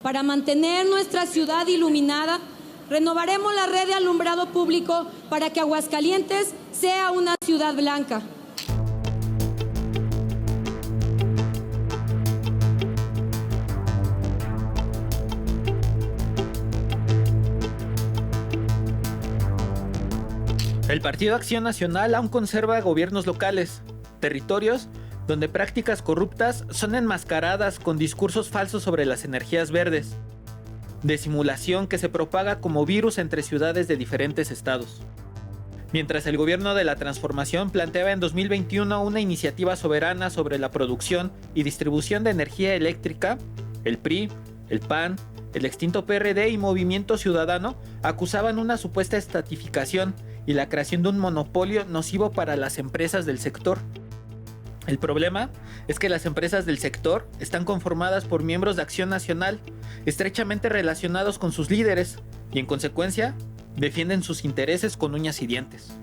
Para mantener nuestra ciudad iluminada, renovaremos la red de alumbrado público para que Aguascalientes sea una ciudad blanca. El Partido Acción Nacional aún conserva gobiernos locales, territorios donde prácticas corruptas son enmascaradas con discursos falsos sobre las energías verdes, de simulación que se propaga como virus entre ciudades de diferentes estados. Mientras el gobierno de la transformación planteaba en 2021 una iniciativa soberana sobre la producción y distribución de energía eléctrica, el PRI, el PAN, el extinto PRD y Movimiento Ciudadano acusaban una supuesta estatificación y la creación de un monopolio nocivo para las empresas del sector. El problema es que las empresas del sector están conformadas por miembros de Acción Nacional, estrechamente relacionados con sus líderes, y en consecuencia, defienden sus intereses con uñas y dientes.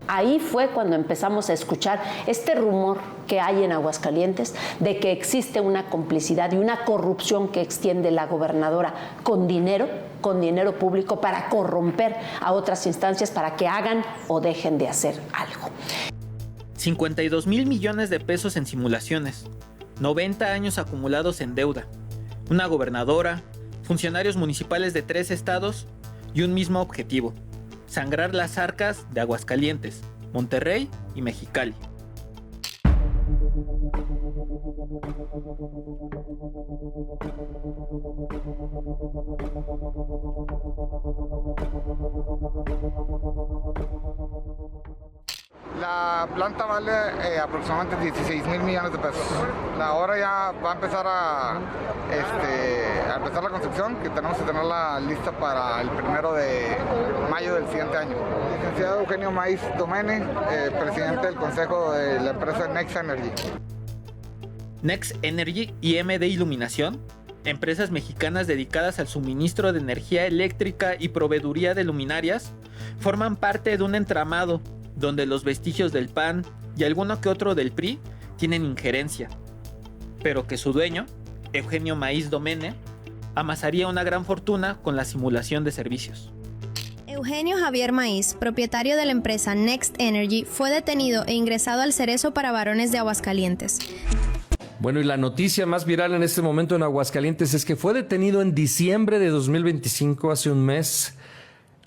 Ahí fue cuando empezamos a escuchar este rumor que hay en Aguascalientes de que existe una complicidad y una corrupción que extiende la gobernadora con dinero público para corromper a otras instancias para que hagan o dejen de hacer algo. 52,000 millones de pesos en simulaciones, 90 años acumulados en deuda, una gobernadora, funcionarios municipales de 3 estados y un mismo objetivo: sangrar las arcas de Aguascalientes, Monterrey y Mexicali. La planta vale aproximadamente 16,000 millones de pesos. Ahora ya va a empezar a empezar la construcción, que tenemos que tenerla lista para el 1 de mayo del siguiente año. Licenciado Eugenio Maiz Domene, presidente del consejo de la empresa Next Energy. Next Energy y MD Iluminación, empresas mexicanas dedicadas al suministro de energía eléctrica y proveeduría de luminarias, forman parte de un entramado donde los vestigios del PAN y alguno que otro del PRI tienen injerencia, pero que su dueño, Eugenio Maiz Domene, amasaría una gran fortuna con la simulación de servicios. Eugenio Javier Maiz, propietario de la empresa Next Energy, fue detenido e ingresado al Cerezo para Varones de Aguascalientes. Bueno, y la noticia más viral en este momento en Aguascalientes es que fue detenido en diciembre de 2025, hace un mes,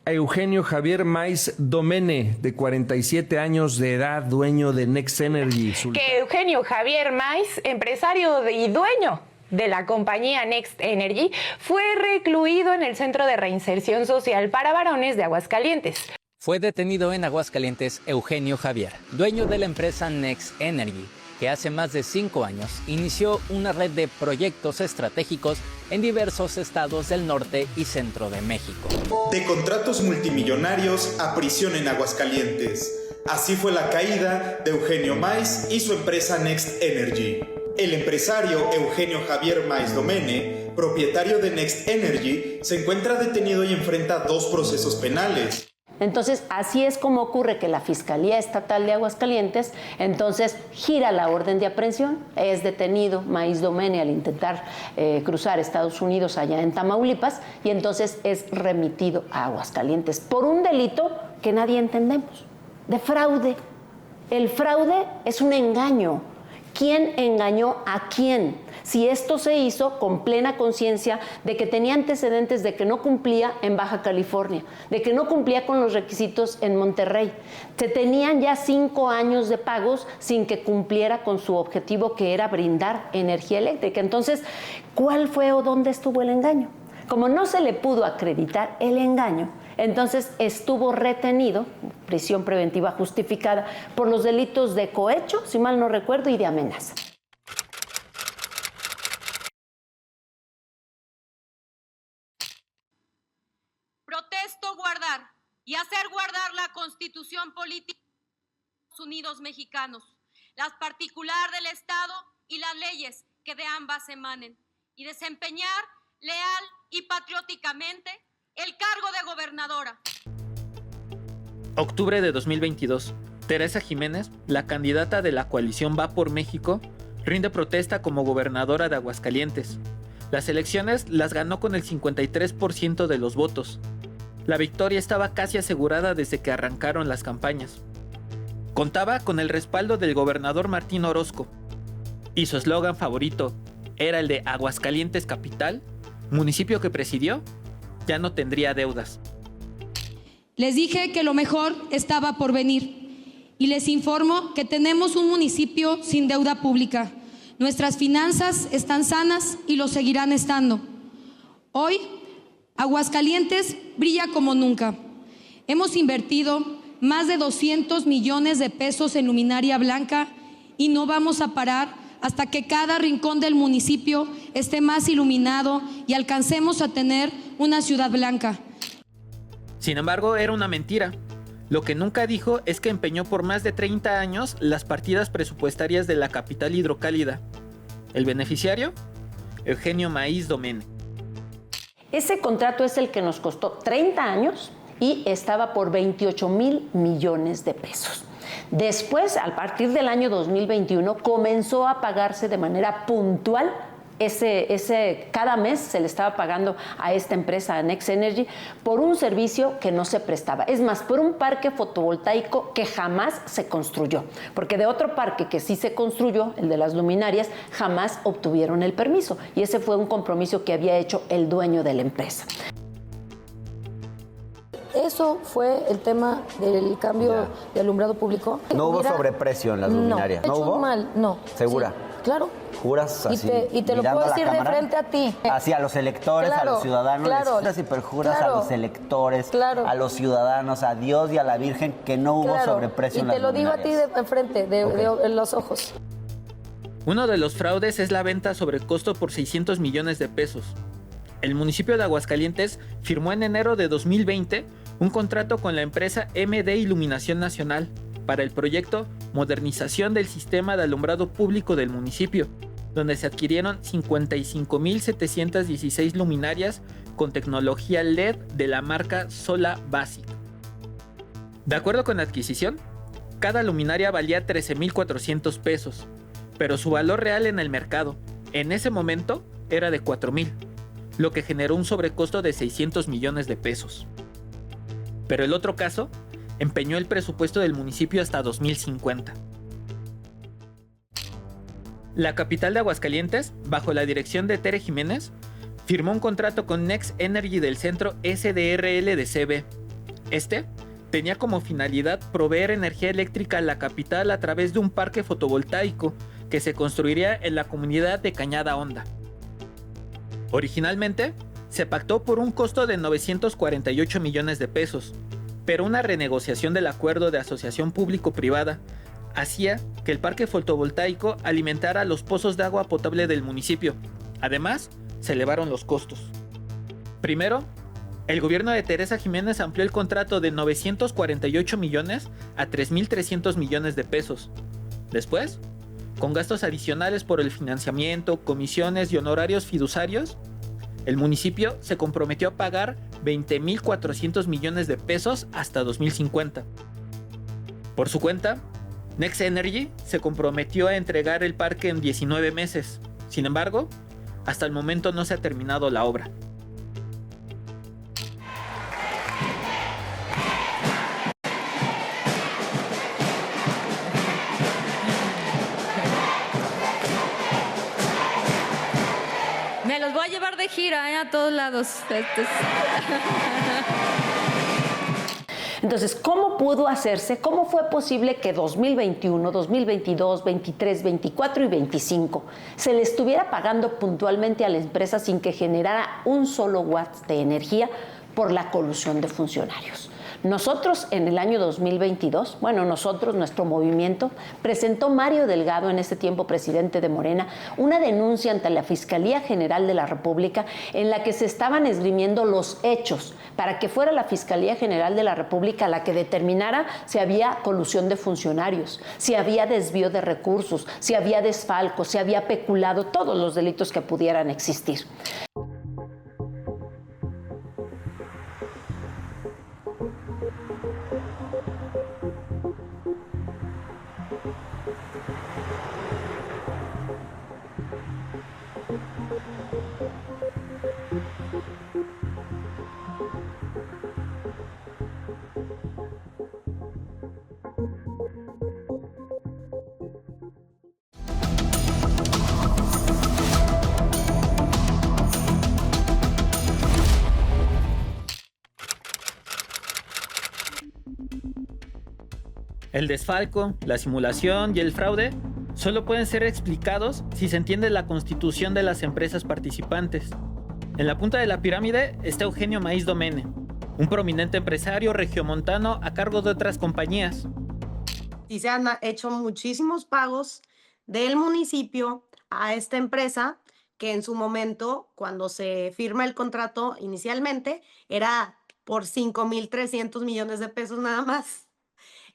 Eugenio Javier Maiz Domene, de 47 años de edad, dueño de Next Energy. Que Eugenio Javier Maiz, empresario y dueño de la compañía Next Energy, fue recluido en el Centro de Reinserción Social para Varones de Aguascalientes. Fue detenido en Aguascalientes Eugenio Javier, dueño de la empresa Next Energy, que hace más de 5 años inició una red de proyectos estratégicos en diversos estados del norte y centro de México. De contratos multimillonarios a prisión en Aguascalientes. Así fue la caída de Eugenio Maiz y su empresa Next Energy. El empresario Eugenio Javier Maiz Domene, propietario de Next Energy, se encuentra detenido y enfrenta 2 procesos penales. Entonces, así es como ocurre que la Fiscalía Estatal de Aguascalientes, entonces, gira la orden de aprehensión. Es detenido Maiz Domene al intentar cruzar Estados Unidos allá en Tamaulipas y entonces es remitido a Aguascalientes por un delito que nadie entendemos, de fraude. El fraude es un engaño. ¿Quién engañó a quién? Si esto se hizo con plena conciencia de que tenía antecedentes de que no cumplía en Baja California, de que no cumplía con los requisitos en Monterrey. Se tenían ya 5 años de pagos sin que cumpliera con su objetivo, que era brindar energía eléctrica. Entonces, ¿cuál fue o dónde estuvo el engaño? Como no se le pudo acreditar el engaño, entonces estuvo retenido, prisión preventiva justificada, por los delitos de cohecho, si mal no recuerdo, y de amenaza. Protesto guardar y hacer guardar la Constitución Política de los Estados Unidos Mexicanos, las particular del Estado y las leyes que de ambas emanen, y desempeñar leal y patrióticamente el cargo de gobernadora. Octubre de 2022. Teresa Jiménez, la candidata de la coalición Va por México, rinde protesta como gobernadora de Aguascalientes. Las elecciones las ganó con el 53% de los votos. La victoria estaba casi asegurada desde que arrancaron las campañas. Contaba con el respaldo del gobernador Martín Orozco, y su eslogan favorito era el de Aguascalientes Capital, municipio que presidió, ya no tendría deudas. Les dije que lo mejor estaba por venir y les informo que tenemos un municipio sin deuda pública. Nuestras finanzas están sanas y lo seguirán estando. Hoy, Aguascalientes brilla como nunca. Hemos invertido más de 200 millones de pesos en luminaria blanca y no vamos a parar hasta que cada rincón del municipio esté más iluminado y alcancemos a tener una ciudad blanca. Sin embargo, era una mentira. Lo que nunca dijo es que empeñó por más de 30 años las partidas presupuestarias de la capital hidrocálida. ¿El beneficiario? Eugenio Maíz Domene. Ese contrato es el que nos costó 30 años y estaba por 28,000 millones de pesos. Después, a partir del año 2021, comenzó a pagarse de manera puntual. Cada mes se le estaba pagando a esta empresa, a Next Energy, por un servicio que no se prestaba. Es más, por un parque fotovoltaico que jamás se construyó. Porque de otro parque que sí se construyó, el de las luminarias, jamás obtuvieron el permiso. Y ese fue un compromiso que había hecho el dueño de la empresa. Eso fue el tema del cambio de alumbrado público. No hubo sobreprecio en las luminarias. ¿No hubo? Mal, no. ¿Segura? Sí, claro. ¿Juras así? Y te lo puedo decir de frente a ti. Así a los electores, claro, a los ciudadanos. Claro, les juras y perjuras claro, a los electores, claro, a los ciudadanos, a Dios y a la Virgen que no hubo sobreprecio en las luminarias. Y te lo digo a ti de frente, de los ojos. Uno de los fraudes es la venta sobre costo por 600 millones de pesos. El municipio de Aguascalientes firmó en enero de 2020 un contrato con la empresa MD Iluminación Nacional para el proyecto Modernización del Sistema de Alumbrado Público del municipio, donde se adquirieron 55,716 luminarias con tecnología LED de la marca Sola Basic. De acuerdo con la adquisición, cada luminaria valía 13,400 pesos, pero su valor real en el mercado, en ese momento, era de 4,000, lo que generó un sobrecosto de 600 millones de pesos. Pero el otro caso empeñó el presupuesto del municipio hasta 2050. La capital de Aguascalientes, bajo la dirección de Tere Jiménez, firmó un contrato con Next Energy del centro SDRL de CB. Este tenía como finalidad proveer energía eléctrica a la capital a través de un parque fotovoltaico que se construiría en la comunidad de Cañada Honda. Originalmente, se pactó por un costo de 948 millones de pesos, pero una renegociación del acuerdo de asociación público-privada hacía que el parque fotovoltaico alimentara los pozos de agua potable del municipio. Además, se elevaron los costos. Primero, el gobierno de Teresa Jiménez amplió el contrato de 948 millones a 3,300 millones de pesos. Después, con gastos adicionales por el financiamiento, comisiones y honorarios fiduciarios, el municipio se comprometió a pagar 20,400 millones de pesos hasta 2050. Por su cuenta, Next Energy se comprometió a entregar el parque en 19 meses. Sin embargo, hasta el momento no se ha terminado la obra. Me los voy a llevar de gira, a todos lados. Entonces, ¿cómo pudo hacerse? ¿Cómo fue posible que 2021, 2022, 23, 24 y 25 se le estuviera pagando puntualmente a la empresa sin que generara un solo watt de energía por la colusión de funcionarios? Nosotros en el año 2022, nuestro movimiento, presentó Mario Delgado, en ese tiempo presidente de Morena, una denuncia ante la Fiscalía General de la República en la que se estaban esgrimiendo los hechos para que fuera la Fiscalía General de la República la que determinara si había colusión de funcionarios, si había desvío de recursos, si había desfalco, si había peculado, todos los delitos que pudieran existir. El desfalco, la simulación y el fraude solo pueden ser explicados si se entiende la constitución de las empresas participantes. En la punta de la pirámide está Eugenio Maiz Domene, un prominente empresario regiomontano a cargo de otras compañías. Y se han hecho muchísimos pagos del municipio a esta empresa que en su momento, cuando se firma el contrato inicialmente, era por 5,300 millones de pesos nada más.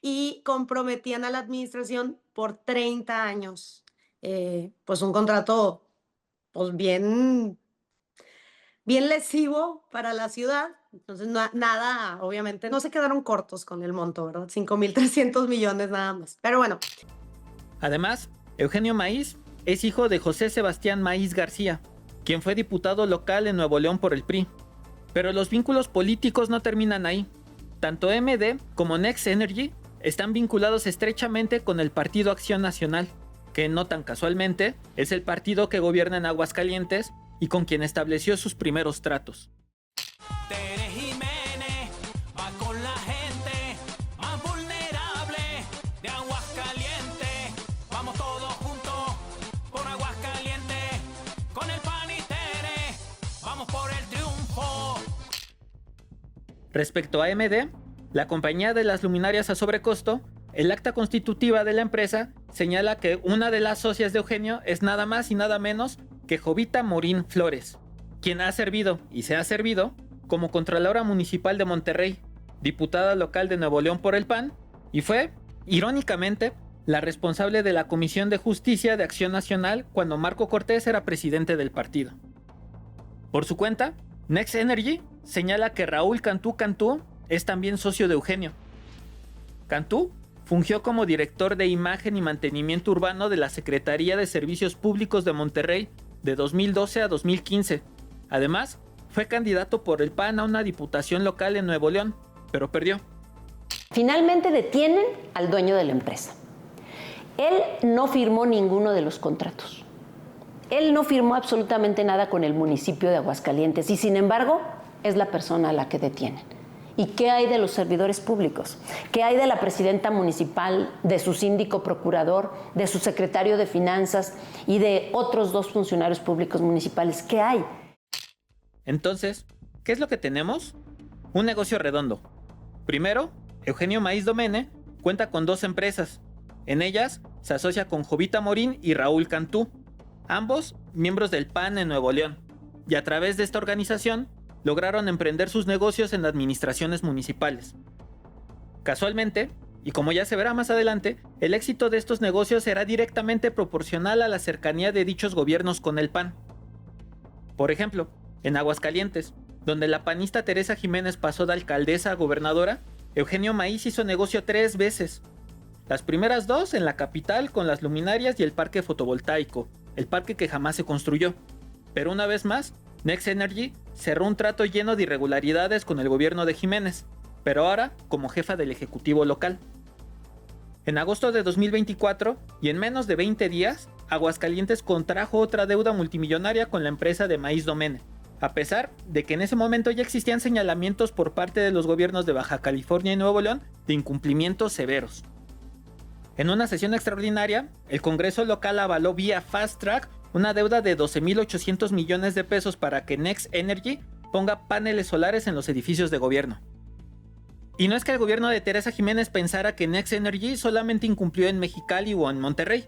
Y comprometían a la administración por 30 años. Pues un contrato pues bien lesivo para la ciudad. Entonces nada, obviamente no se quedaron cortos con el monto, ¿verdad? 5,300 millones nada más. Pero bueno. Además, Eugenio Maiz es hijo de José Sebastián Maiz García, quien fue diputado local en Nuevo León por el PRI. Pero los vínculos políticos no terminan ahí. Tanto MD como Next Energy están vinculados estrechamente con el Partido Acción Nacional, que no tan casualmente es el partido que gobierna en Aguascalientes y con quien estableció sus primeros tratos. Tere Jiménez va con la gente más vulnerable de Aguascalientes. Vamos todos juntos por Aguascalientes, con el PAN y Tere, vamos por el triunfo. Respecto a MD, la compañía de las luminarias a sobrecosto, el acta constitutiva de la empresa señala que una de las socias de Eugenio es nada más y nada menos que Jovita Morín Flores, quien ha servido y se ha servido como Contralora Municipal de Monterrey, diputada local de Nuevo León por el PAN, y fue, irónicamente, la responsable de la Comisión de Justicia de Acción Nacional cuando Marco Cortés era presidente del partido. Por su cuenta, Next Energy señala que Raúl Cantú es también socio de Eugenio. Cantú fungió como director de imagen y mantenimiento urbano de la Secretaría de Servicios Públicos de Monterrey de 2012 a 2015. Además, fue candidato por el PAN a una diputación local en Nuevo León, pero perdió. Finalmente detienen al dueño de la empresa. Él no firmó ninguno de los contratos. Él no firmó absolutamente nada con el municipio de Aguascalientes y sin embargo es la persona a la que detienen. ¿Y qué hay de los servidores públicos? ¿Qué hay de la presidenta municipal, de su síndico procurador, de su secretario de finanzas y de otros 2 funcionarios públicos municipales? ¿Qué hay? Entonces, ¿qué es lo que tenemos? Un negocio redondo. Primero, Eugenio Maiz Domene cuenta con 2 empresas. En ellas se asocia con Jovita Morín y Raúl Cantú, ambos miembros del PAN en Nuevo León. Y a través de esta organización, lograron emprender sus negocios en administraciones municipales. Casualmente, y como ya se verá más adelante, el éxito de estos negocios será directamente proporcional a la cercanía de dichos gobiernos con el PAN. Por ejemplo, en Aguascalientes, donde la panista Teresa Jiménez pasó de alcaldesa a gobernadora, Eugenio Maiz hizo negocio 3 veces. Las primeras 2 en la capital con las luminarias y el parque fotovoltaico, el parque que jamás se construyó. Pero una vez más, Next Energy cerró un trato lleno de irregularidades con el gobierno de Jiménez, pero ahora como jefa del ejecutivo local. En agosto de 2024, y en menos de 20 días, Aguascalientes contrajo otra deuda multimillonaria con la empresa de Maiz Domene, a pesar de que en ese momento ya existían señalamientos por parte de los gobiernos de Baja California y Nuevo León de incumplimientos severos. En una sesión extraordinaria, el Congreso local avaló vía Fast Track una deuda de 12,800 millones de pesos para que Next Energy ponga paneles solares en los edificios de gobierno. Y no es que el gobierno de Teresa Jiménez pensara que Next Energy solamente incumplió en Mexicali o en Monterrey.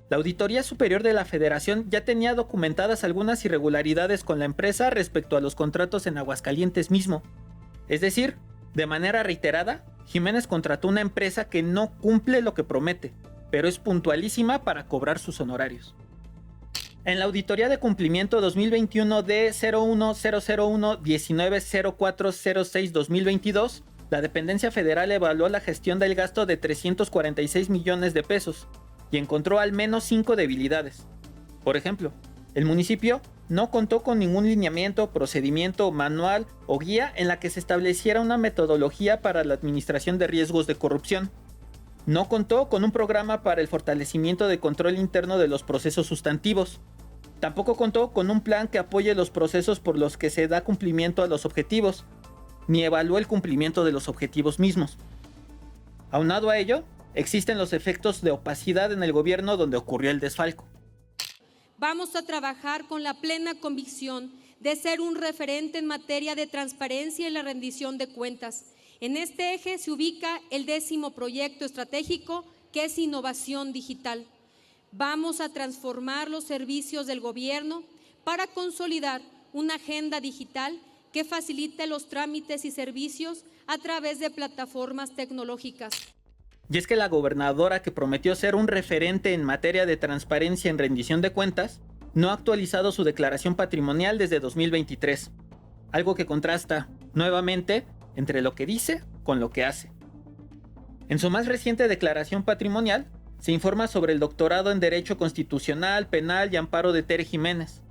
La Auditoría Superior de la Federación ya tenía documentadas algunas irregularidades con la empresa respecto a los contratos en Aguascalientes mismo. Es decir, de manera reiterada, Jiménez contrató una empresa que no cumple lo que promete, pero es puntualísima para cobrar sus honorarios. En la Auditoría de Cumplimiento 2021 de 01001-190406-2022, la dependencia federal evaluó la gestión del gasto de 346 millones de pesos y encontró al menos 5 debilidades. Por ejemplo, el municipio no contó con ningún lineamiento, procedimiento, manual o guía en la que se estableciera una metodología para la administración de riesgos de corrupción. No contó con un programa para el fortalecimiento de control interno de los procesos sustantivos. Tampoco contó con un plan que apoye los procesos por los que se da cumplimiento a los objetivos, ni evalúe el cumplimiento de los objetivos mismos. Aunado a ello, existen los efectos de opacidad en el gobierno donde ocurrió el desfalco. Vamos a trabajar con la plena convicción de ser un referente en materia de transparencia y la rendición de cuentas. En este eje se ubica el 10º proyecto estratégico, que es innovación digital. Vamos a transformar los servicios del gobierno para consolidar una agenda digital que facilite los trámites y servicios a través de plataformas tecnológicas. Y es que la gobernadora, que prometió ser un referente en materia de transparencia en rendición de cuentas, no ha actualizado su declaración patrimonial desde 2023, algo que contrasta, nuevamente, entre lo que dice con lo que hace. En su más reciente declaración patrimonial, se informa sobre el doctorado en Derecho Constitucional, Penal y Amparo de Tere Jiménez.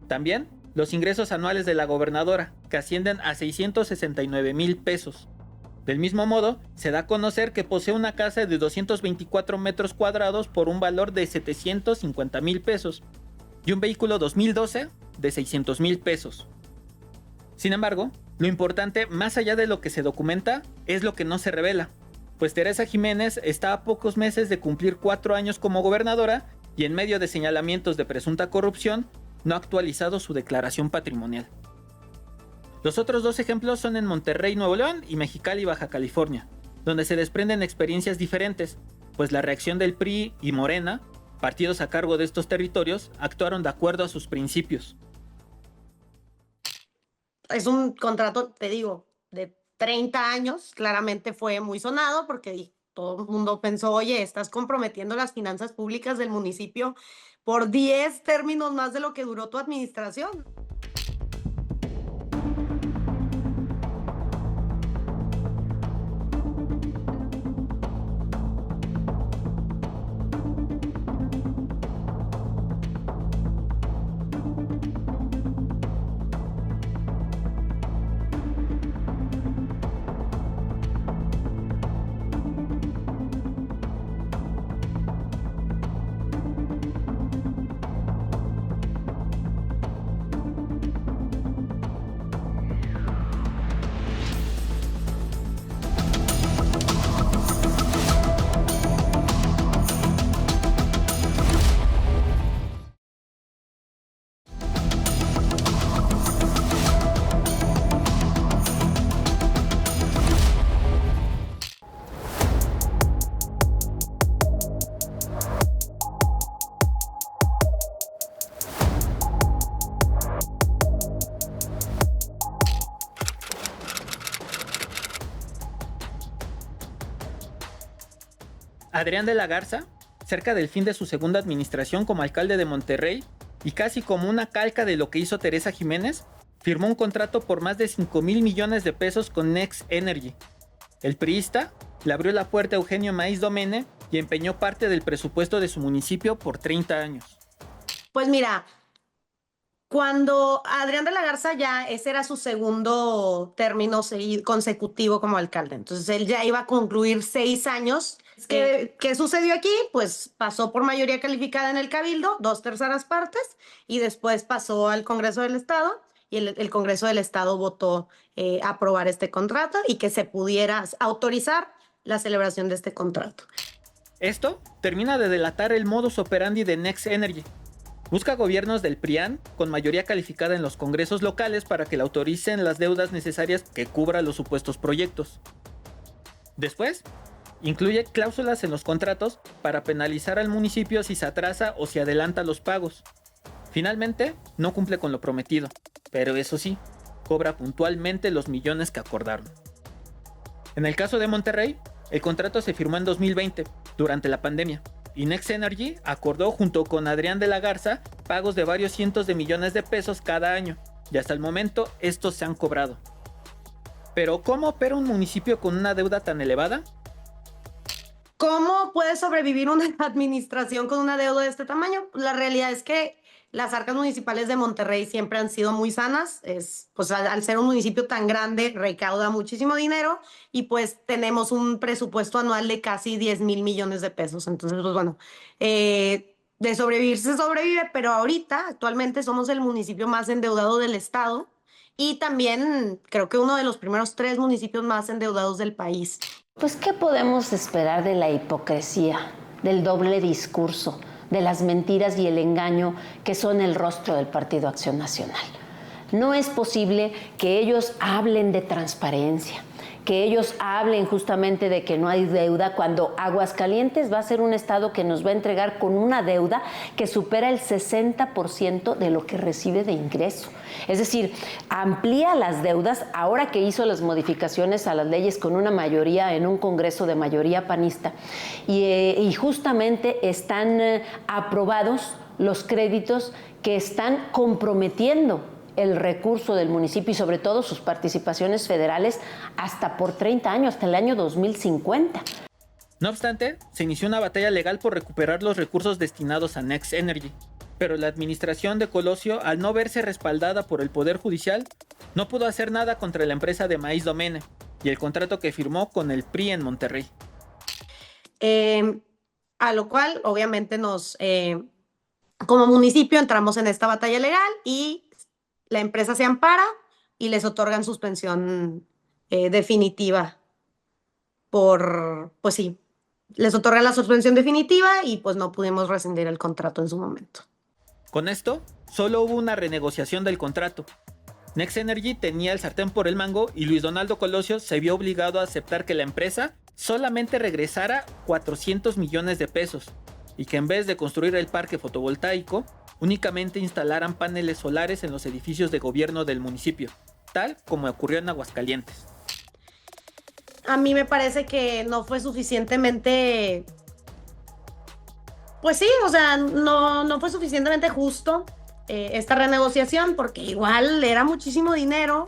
También, los ingresos anuales de la gobernadora, que ascienden a 669,000 pesos. Del mismo modo, se da a conocer que posee una casa de 224 metros cuadrados por un valor de 750,000 pesos y un vehículo 2012 de 600,000 pesos. Sin embargo, lo importante, más allá de lo que se documenta, es lo que no se revela, pues Teresa Jiménez está a pocos meses de cumplir 4 años como gobernadora y en medio de señalamientos de presunta corrupción, no ha actualizado su declaración patrimonial. Los otros 2 ejemplos son en Monterrey, Nuevo León y Mexicali, Baja California, donde se desprenden experiencias diferentes, pues la reacción del PRI y Morena, partidos a cargo de estos territorios, actuaron de acuerdo a sus principios. Es un contrato, te digo, de 30 años, claramente fue muy sonado porque todo el mundo pensó, oye, estás comprometiendo las finanzas públicas del municipio por 10 términos más de lo que duró tu administración. Adrián de la Garza, cerca del fin de su segunda administración como alcalde de Monterrey y casi como una calca de lo que hizo Teresa Jiménez, firmó un contrato por más de 5,000 millones de pesos con Next Energy. El priista le abrió la puerta a Eugenio Maíz Domene y empeñó parte del presupuesto de su municipio por 30 años. Pues mira, cuando Adrián de la Garza ese era su segundo término consecutivo como alcalde, entonces él ya iba a concluir 6 años. ¿Qué sucedió aquí? Pues pasó por mayoría calificada en el Cabildo, 2/3 partes, y después pasó al Congreso del Estado, y el Congreso del Estado votó aprobar este contrato y que se pudiera autorizar la celebración de este contrato. Esto termina de delatar el modus operandi de Next Energy. Busca gobiernos del PRIAN con mayoría calificada en los congresos locales para que le autoricen las deudas necesarias que cubran los supuestos proyectos. Después, incluye cláusulas en los contratos para penalizar al municipio si se atrasa o si adelanta los pagos. Finalmente, no cumple con lo prometido, pero eso sí, cobra puntualmente los millones que acordaron. En el caso de Monterrey, el contrato se firmó en 2020, durante la pandemia, y Next Energy acordó junto con Adrián de la Garza pagos de varios cientos de millones de pesos cada año, y hasta el momento estos se han cobrado. Pero ¿cómo opera un municipio con una deuda tan elevada? ¿Cómo puede sobrevivir una administración con una deuda de este tamaño? La realidad es que Las arcas municipales de Monterrey siempre han sido muy sanas, pues al ser un municipio tan grande recauda muchísimo dinero y pues tenemos un presupuesto anual de casi 10,000 millones de pesos. Entonces, pues bueno, de sobrevivir se sobrevive, pero ahorita actualmente somos el municipio más endeudado del estado y también creo que uno de los primeros 3 municipios más endeudados del país. Pues, ¿qué podemos esperar de la hipocresía, del doble discurso, de las mentiras y el engaño que son el rostro del Partido Acción Nacional? No es posible que ellos hablen de transparencia, que ellos hablen justamente de que no hay deuda, cuando Aguascalientes va a ser un estado que nos va a entregar con una deuda que supera el 60% de lo que recibe de ingreso. Es decir, amplía las deudas ahora que hizo las modificaciones a las leyes con una mayoría en un congreso de mayoría panista y justamente están aprobados los créditos que están comprometiendo el recurso del municipio y sobre todo sus participaciones federales hasta por 30 años, hasta el año 2050. No obstante, se inició una batalla legal por recuperar los recursos destinados a Next Energy, pero la administración de Colosio, al no verse respaldada por el Poder Judicial, no pudo hacer nada contra la empresa de Maíz Domene y el contrato que firmó con el PRI en Monterrey. A lo cual, obviamente, como municipio entramos en esta batalla legal y la empresa se ampara y les otorgan suspensión definitiva pues sí, les otorgan la suspensión definitiva y pues no pudimos rescindir el contrato en su momento. Con esto, solo hubo una renegociación del contrato. Next Energy tenía el sartén por el mango y Luis Donaldo Colosio se vio obligado a aceptar que la empresa solamente regresara 400 millones de pesos y que en vez de construir el parque fotovoltaico, únicamente instalaran paneles solares en los edificios de gobierno del municipio, tal como ocurrió en Aguascalientes. A mí me parece que no fue suficientemente, pues sí, o sea, no fue suficientemente justo esta renegociación, porque igual era muchísimo dinero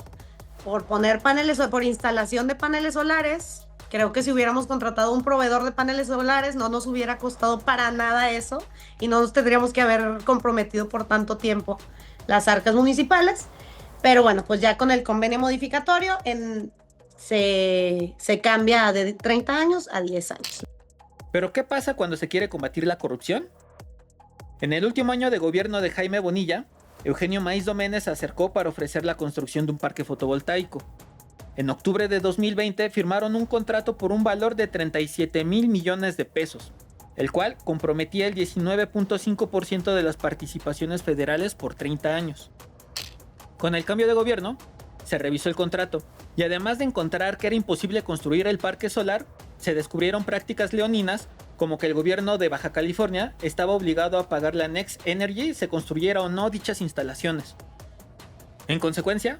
por por instalación de paneles solares. Creo que si hubiéramos contratado un proveedor de paneles solares no nos hubiera costado para nada eso y no nos tendríamos que haber comprometido por tanto tiempo las arcas municipales. Pero bueno, pues ya con el convenio modificatorio se cambia de 30 años a 10 años. ¿Pero qué pasa cuando se quiere combatir la corrupción? En el último año de gobierno de Jaime Bonilla, Eugenio Maíz Domene se acercó para ofrecer la construcción de un parque fotovoltaico. En octubre de 2020 firmaron un contrato por un valor de 37,000 millones de pesos, el cual comprometía el 19.5% de las participaciones federales por 30 años. Con el cambio de gobierno, se revisó el contrato y además de encontrar que era imposible construir el parque solar, se descubrieron prácticas leoninas como que el gobierno de Baja California estaba obligado a pagarle a Next Energy se construyera o no dichas instalaciones. En consecuencia,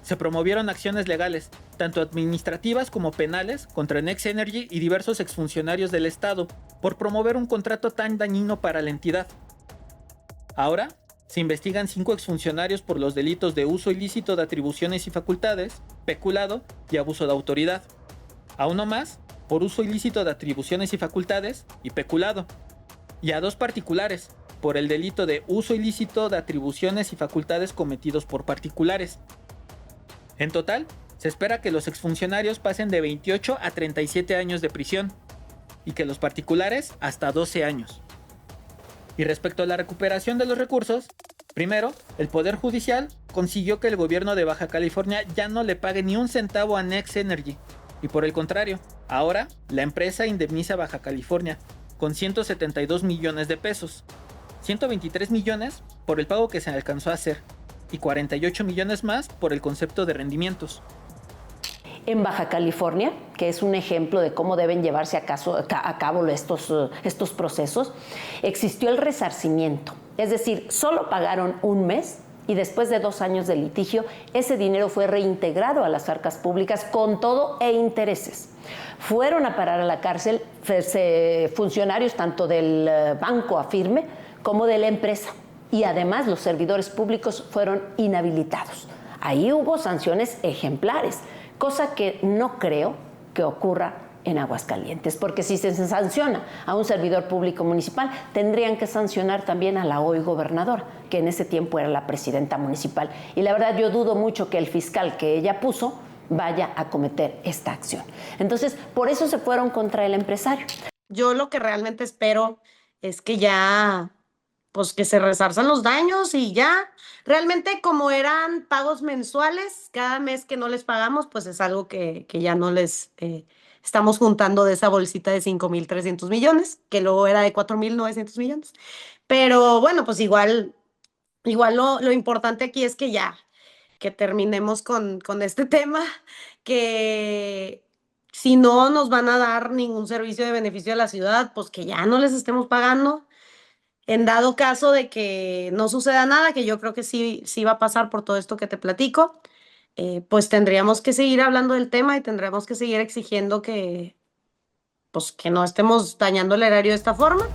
se promovieron acciones legales, tanto administrativas como penales, contra Next Energy y diversos exfuncionarios del Estado por promover un contrato tan dañino para la entidad. Ahora, se investigan 5 exfuncionarios por los delitos de uso ilícito de atribuciones y facultades, peculado y abuso de autoridad. A uno más, por uso ilícito de atribuciones y facultades y peculado. Y a 2 particulares, por el delito de uso ilícito de atribuciones y facultades cometidos por particulares. En total, se espera que los exfuncionarios pasen de 28 a 37 años de prisión y que los particulares hasta 12 años. Y respecto a la recuperación de los recursos, primero, el Poder Judicial consiguió que el gobierno de Baja California ya no le pague ni un centavo a Next Energy. Y por el contrario, ahora la empresa indemniza a Baja California con 172 millones de pesos, 123 millones por el pago que se alcanzó a hacer y 48 millones más por el concepto de rendimientos. En Baja California, que es un ejemplo de cómo deben llevarse a cabo estos procesos, existió el resarcimiento. Es decir, solo pagaron un mes y después de 2 años de litigio, ese dinero fue reintegrado a las arcas públicas con todo e intereses. Fueron a parar a la cárcel funcionarios tanto del Banco Afirme como de la empresa. Y además los servidores públicos fueron inhabilitados. Ahí hubo sanciones ejemplares, cosa que no creo que ocurra en Aguascalientes, porque si se sanciona a un servidor público municipal, tendrían que sancionar también a la hoy gobernadora, que en ese tiempo era la presidenta municipal. Y la verdad yo dudo mucho que el fiscal que ella puso vaya a cometer esta acción. Entonces, por eso se fueron contra el empresario. Yo lo que realmente espero es que ya, pues que se resarzan los daños y ya. Realmente como eran pagos mensuales, cada mes que no les pagamos, pues es algo que ya no les estamos juntando de esa bolsita de 5,300 millones, que luego era de 4,900 millones. Pero bueno, pues igual lo importante aquí es que ya, que terminemos con este tema, que si no nos van a dar ningún servicio de beneficio a la ciudad, pues que ya no les estemos pagando. En dado caso de que no suceda nada, que yo creo que sí va a pasar por todo esto que te platico, pues tendríamos que seguir hablando del tema y tendríamos que seguir exigiendo que no estemos dañando el erario de esta forma.